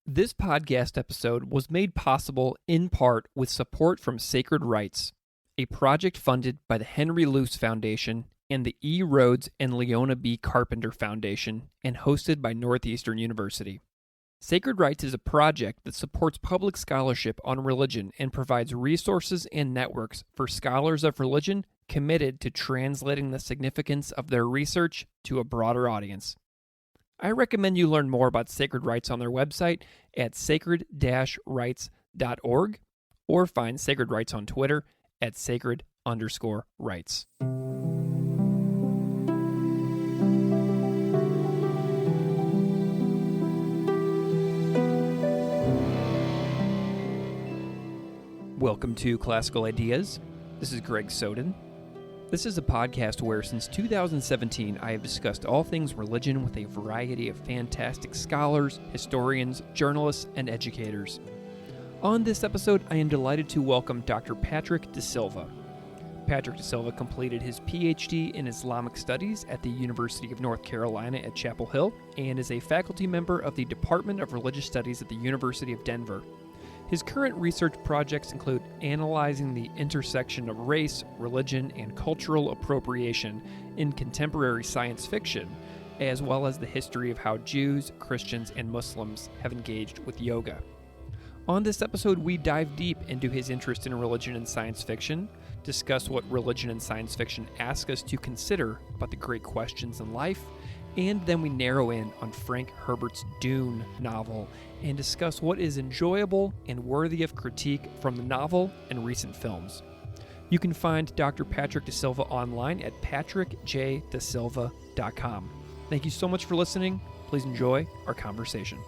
This podcast episode was made possible in part with support from Sacred Rights, a project funded by the Henry Luce Foundation and the E. Rhodes and Leona B. Carpenter Foundation and hosted by Northeastern University. Sacred Rights is a project that supports public scholarship on religion and provides resources and networks for scholars of religion committed to translating the significance of their research to a broader audience. I recommend you learn more about Sacred Rights on their website at sacred-rights.org or find Sacred Rights on Twitter at sacred_rights. Welcome to Classical Ideas. This is Greg Soden. This is a podcast where, since 2017, I have discussed all things religion with a variety of fantastic scholars, historians, journalists, and educators. On this episode, I am delighted to welcome Dr. Patrick De Silva. Patrick De Silva completed his Ph.D. in Islamic Studies at the University of North Carolina at Chapel Hill and is a faculty member of the Department of Religious Studies at the University of Denver. His current research projects include analyzing the intersection of race, religion, and cultural appropriation in contemporary science fiction, as well as the history of how Jews, Christians, and Muslims have engaged with yoga. On this episode, we dive deep into his interest in religion and science fiction, discuss what religion and science fiction ask us to consider about the great questions in life, and then we narrow in on Frank Herbert's Dune novel and discuss what is enjoyable and worthy of critique from the novel and recent films. You can find Dr. Patrick De Silva online at patrickjdesilva.com. Thank you so much for listening. Please enjoy our conversation.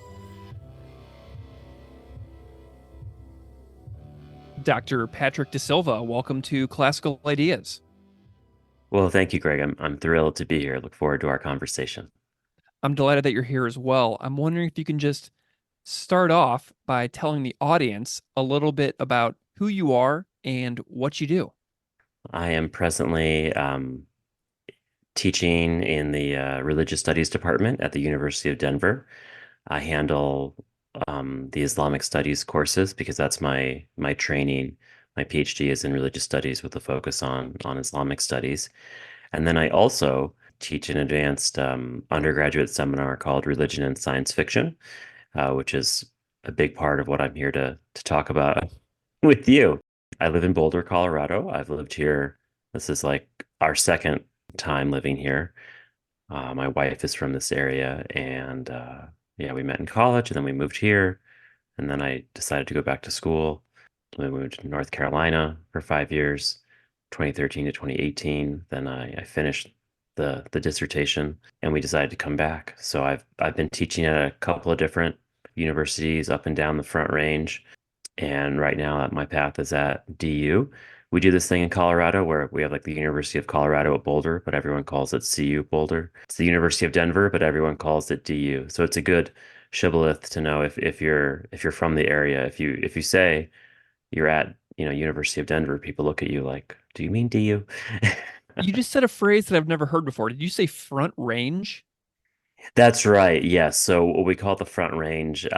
Dr. Patrick De Silva, welcome to Classical Ideas. Well, thank you, Greg. I'm thrilled to be here. Look forward to our conversation. I'm delighted that you're here as well. I'm wondering if you can just start off by telling the audience a little bit about who you are and what you do. I am presently teaching in the Religious Studies department at the University of Denver. I handle the Islamic Studies courses because that's my training. My Ph.D. is in Religious Studies with a focus on Islamic Studies. And then I also teach an advanced undergraduate seminar called Religion and Science Fiction, which is a big part of what I'm here to talk about with you. I live in Boulder, Colorado. I've lived here. This is like our second time living here. My wife is from this area, and yeah, we met in college, and then we moved here, and then I decided to go back to school. We moved to North Carolina for 5 years, 2013 to 2018. Then I finished the dissertation, and we decided to come back. So I've been teaching at a couple of different universities up and down the Front Range, and right now my path is at DU. We do this thing in Colorado where we have like the University of Colorado at Boulder, but everyone calls it CU Boulder. It's the University of Denver, but everyone calls it DU. So it's a good shibboleth to know if you're from the area. If you say you're at, University of Denver, people look at you like, do you mean DU? You just said a phrase that I've never heard before. Did you say Front Range? That's right. Yes. So what we call the Front Range,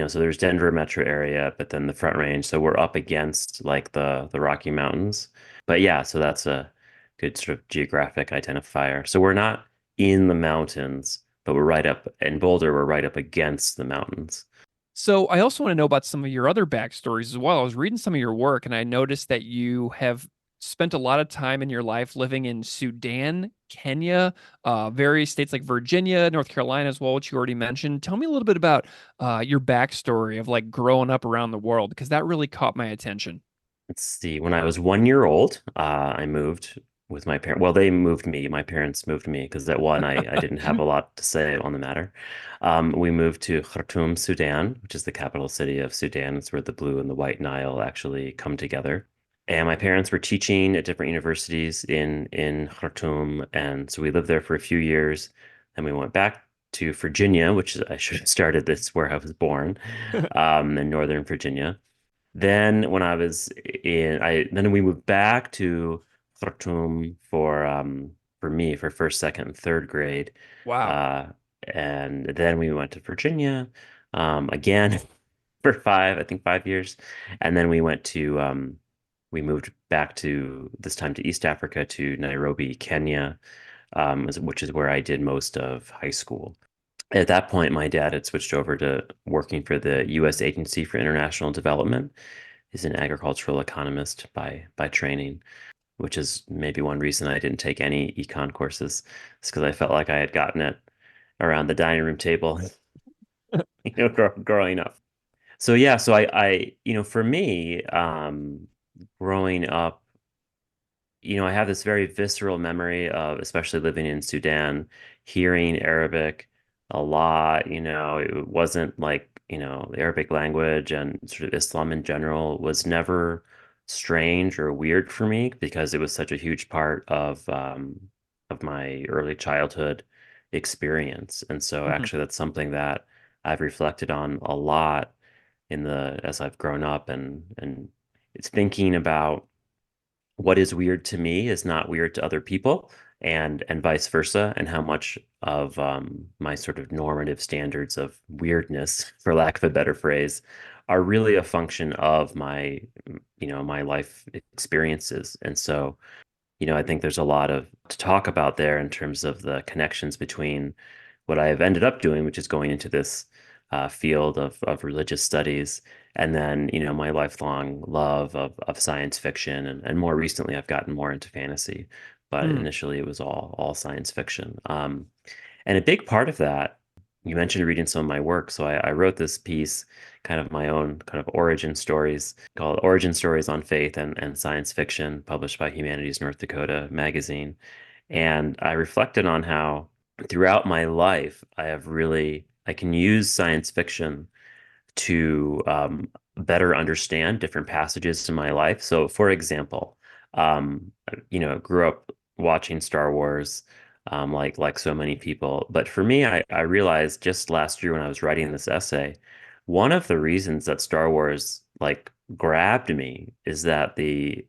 so there's Denver metro area, but then the Front Range. So we're up against like the Rocky Mountains. But yeah, so that's a good sort of geographic identifier. So we're not in the mountains, but we're right up in Boulder, we're right up against the mountains. So I also want to know about some of your other backstories as well. I was reading some of your work and I noticed that you have spent a lot of time in your life living in Sudan, Kenya, various states like Virginia, North Carolina as well, which you already mentioned. Tell me a little bit about your backstory of like growing up around the world, because that really caught my attention. Let's see. When I was 1 year old, I moved with my parents. Well, they moved me. My parents moved me because that one, I didn't have a lot to say on the matter. We moved to Khartoum, Sudan, which is the capital city of Sudan. It's where the Blue and the White Nile actually come together. And my parents were teaching at different universities in Khartoum, and so we lived there for a few years. Then we went back to Virginia, which I should have started. This where I was born, in Northern Virginia. Then when I was in, I then we moved back to Khartoum for me for first, second, and third grade. Wow. Uh, and then we went to Virginia. again for five, I think 5 years. And then we moved back to this time to East Africa to Nairobi, Kenya, which is where I did most of high school. At that point, my dad had switched over to working for the U.S. Agency for International Development. He's an agricultural economist by training, which is maybe one reason I didn't take any econ courses. It's because I felt like I had gotten it around the dining room table, growing up. So yeah, so for me, growing up, I have this very visceral memory of, especially living in Sudan, hearing Arabic a lot. It wasn't like, the Arabic language and sort of Islam in general was never strange or weird for me because it was such a huge part of my early childhood experience. And so Hmm. actually that's something that I've reflected on a lot as I've grown up, and it's thinking about what is weird to me is not weird to other people, and vice versa, and how much of my sort of normative standards of weirdness, for lack of a better phrase, are really a function of my life experiences. And so, I think there's a lot of to talk about there in terms of the connections between what I have ended up doing, which is going into this field of religious studies, and then, my lifelong love of science fiction, and more recently I've gotten more into fantasy, but Mm. initially it was all science fiction. And a big part of that, you mentioned reading some of my work. So I wrote this piece, kind of my own kind of origin stories, called Origin Stories on Faith and Science Fiction, published by Humanities North Dakota magazine. And I reflected on how throughout my life, I can use science fiction to better understand different passages in my life. So, for example, grew up watching Star Wars, like so many people. But for me, I realized just last year when I was writing this essay, one of the reasons that Star Wars grabbed me is that the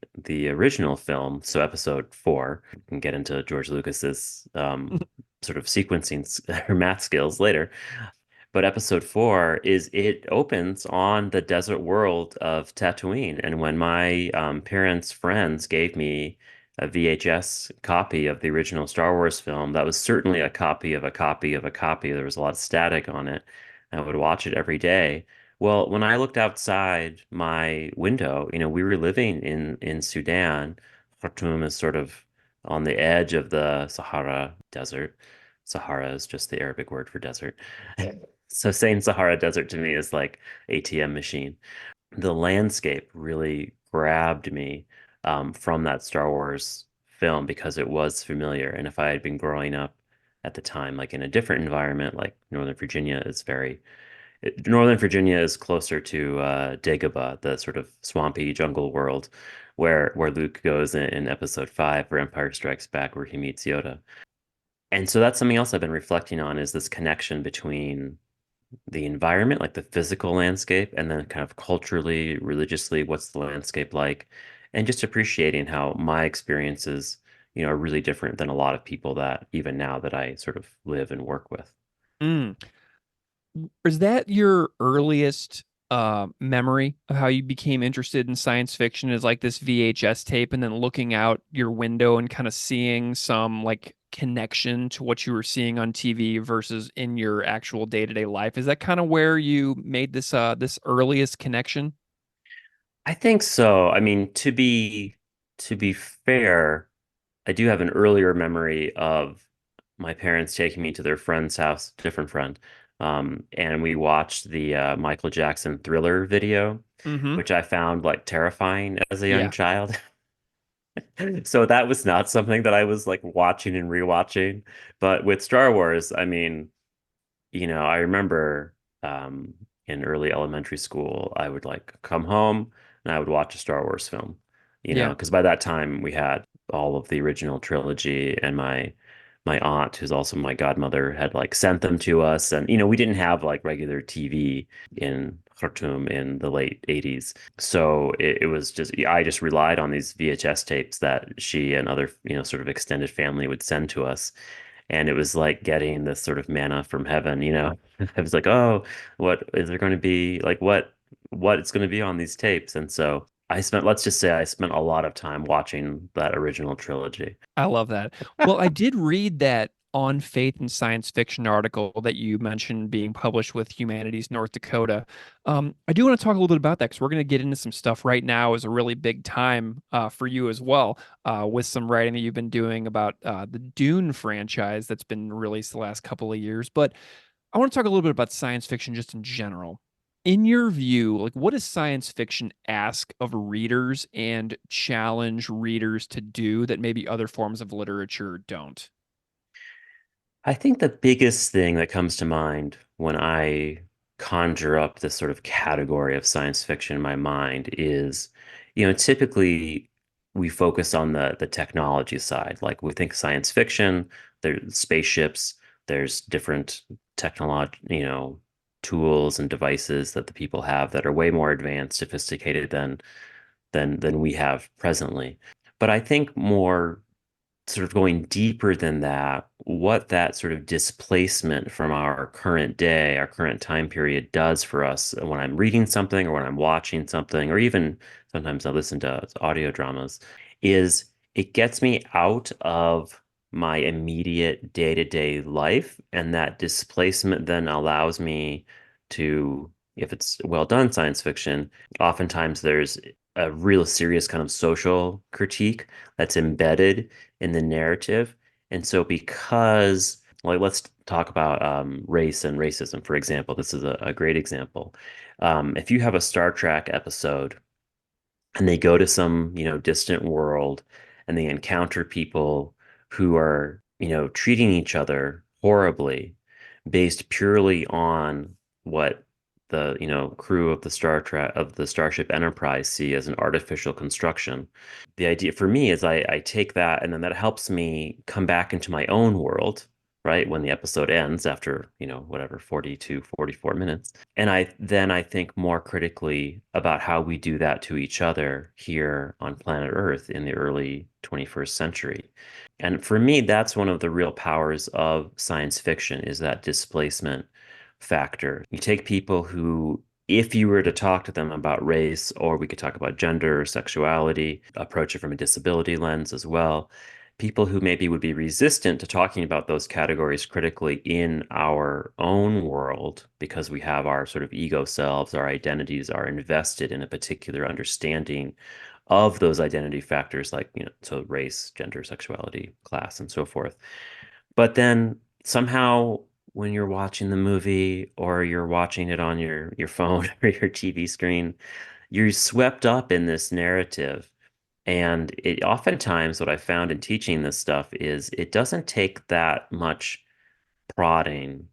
original film, so Episode 4, we can get into George Lucas's sort of sequencing or math skills later. But episode 4 it opens on the desert world of Tatooine. And when my parents' friends gave me a VHS copy of the original Star Wars film, that was certainly a copy of a copy of a copy. There was a lot of static on it. I would watch it every day. Well, when I looked outside my window, we were living in Sudan. Khartoum is sort of on the edge of the Sahara Desert. Sahara is just the Arabic word for desert. So saying Sahara Desert to me is like ATM machine. The landscape really grabbed me from that Star Wars film because it was familiar. And if I had been growing up at the time, like in a different environment, like Northern Virginia is closer to Dagobah, the sort of swampy jungle world where Luke goes in episode 5 for Empire Strikes Back, where he meets Yoda. And so that's something else I've been reflecting on, is this connection between the environment, like the physical landscape, and then kind of culturally, religiously, what's the landscape like? And just appreciating how my experiences, are really different than a lot of people that even now that I sort of live and work with. Mm. Is that your earliest memory of how you became interested in science fiction, is like this VHS tape and then looking out your window and kind of seeing some like connection to what you were seeing on TV versus in your actual day-to-day life? Is that kind of where you made this earliest connection? I think so. I mean, to be fair, I do have an earlier memory of my parents taking me to their friend's house, different friend, and we watched the Michael Jackson Thriller video, Mm-hmm. which I found like terrifying as a young Yeah. child. So that was not something that I was like watching and rewatching. But with Star Wars, I mean, I remember um, in early elementary school, I would like come home and I would watch a Star Wars film, Yeah. because by that time we had all of the original trilogy, and my aunt, who's also my godmother, had like sent them to us. And we didn't have like regular TV in Khartoum in the late 80s. So it was just, I just relied on these VHS tapes that she and other, sort of extended family would send to us. And it was like getting this sort of manna from heaven, you know. I was like, oh, what is there going to be like what it's going to be on these tapes? And so I spent, let's just say I spent a lot of time watching that original trilogy. I love that. Well, I did read that on faith and science fiction article that you mentioned being published with Humanities North Dakota. I do want to talk a little bit about that because we're going to get into some stuff right now. Is a really big time for you as well, with some writing that you've been doing about the Dune franchise that's been released the last couple of years. But I want to talk a little bit about science fiction just in general. In your view, like what does science fiction ask of readers and challenge readers to do that maybe other forms of literature don't? I think the biggest thing that comes to mind when I conjure up this sort of category of science fiction in my mind is, typically we focus on the technology side. Like we think science fiction, there's spaceships, there's different technology, tools and devices that the people have that are way more advanced, sophisticated than we have presently. But I think more sort of going deeper than that, what that sort of displacement from our current day, our current time period does for us when I'm reading something or when I'm watching something, or even sometimes I listen to audio dramas, is it gets me out of my immediate day-to-day life. And that displacement then allows me to, if it's well done science fiction, oftentimes there's a real serious kind of social critique that's embedded in the narrative. And so because like let's talk about race and racism, for example. This is a great example. If you have a Star Trek episode and they go to some, distant world and they encounter people who are, treating each other horribly based purely on what the, crew of the Star Trek of the Starship Enterprise see as an artificial construction. The idea for me is I take that and then that helps me come back into my own world, right? When the episode ends after, whatever, 42, 44 minutes. And I think more critically about how we do that to each other here on planet Earth in the early 21st century. And for me, that's one of the real powers of science fiction is that displacement factor. You take people who, if you were to talk to them about race, or we could talk about gender or sexuality, approach it from a disability lens as well, people who maybe would be resistant to talking about those categories critically in our own world because we have our sort of ego selves, our identities are invested in a particular understanding of those identity factors like, so race, gender, sexuality, class, and so forth. But then somehow when you're watching the movie or you're watching it on your phone or your TV screen, you're swept up in this narrative. And it oftentimes what I found in teaching this stuff is it doesn't take that much prodding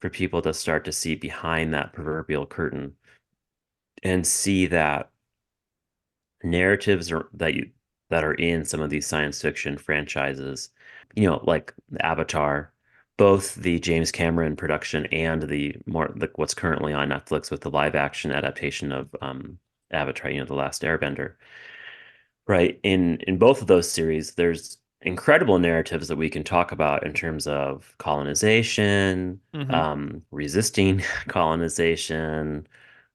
for people to start to see behind that proverbial curtain and see that narratives that are in some of these science fiction franchises, like Avatar, both the James Cameron production and the more like what's currently on Netflix with the live action adaptation of Avatar, The Last Airbender. Right. In both of those series, there's incredible narratives that we can talk about in terms of colonization, Hmm. resisting colonization,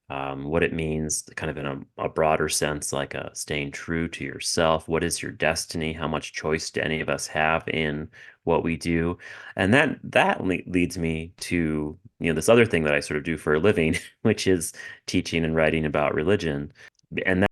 what it means kind of in a broader sense, like staying true to yourself. What is your destiny? How much choice do any of us have in what we do? And that leads me to, this other thing that I sort of do for a living, which is teaching and writing about religion. And